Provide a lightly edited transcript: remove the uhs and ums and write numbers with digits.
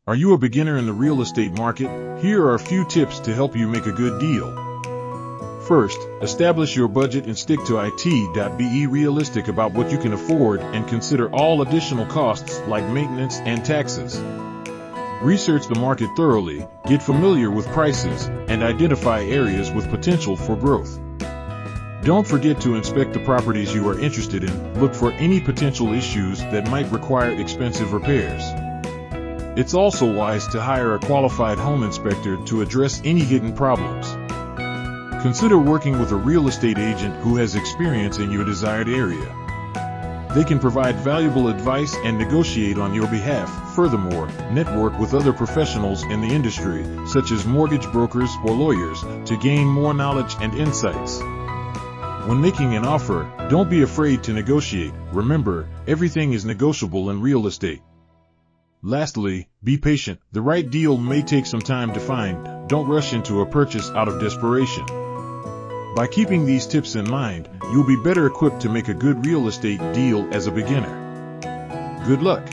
Are you a beginner in the real estate market? Here are a few tips to help you make a good deal. First, establish your budget and stick to it. Be realistic about what you can afford and consider all additional costs like maintenance and taxes. Research the market thoroughly, get familiar with prices, and identify areas with potential for growth. Don't forget to inspect the properties you are interested in. Look for any potential issues that might require expensive repairs. It's also wise to hire a qualified home inspector to address any hidden problems. Consider working with a real estate agent who has experience in your desired area. They can provide valuable advice and negotiate on your behalf. Furthermore, network with other professionals in the industry, such as mortgage brokers or lawyers, to gain more knowledge and insights. When making an offer, don't be afraid to negotiate. Remember, everything is negotiable in real estate. Lastly, be patient. The right deal may take some time to find. Don't rush into a purchase out of desperation. By keeping these tips in mind, you'll be better equipped to make a good real estate deal as a beginner. Good luck!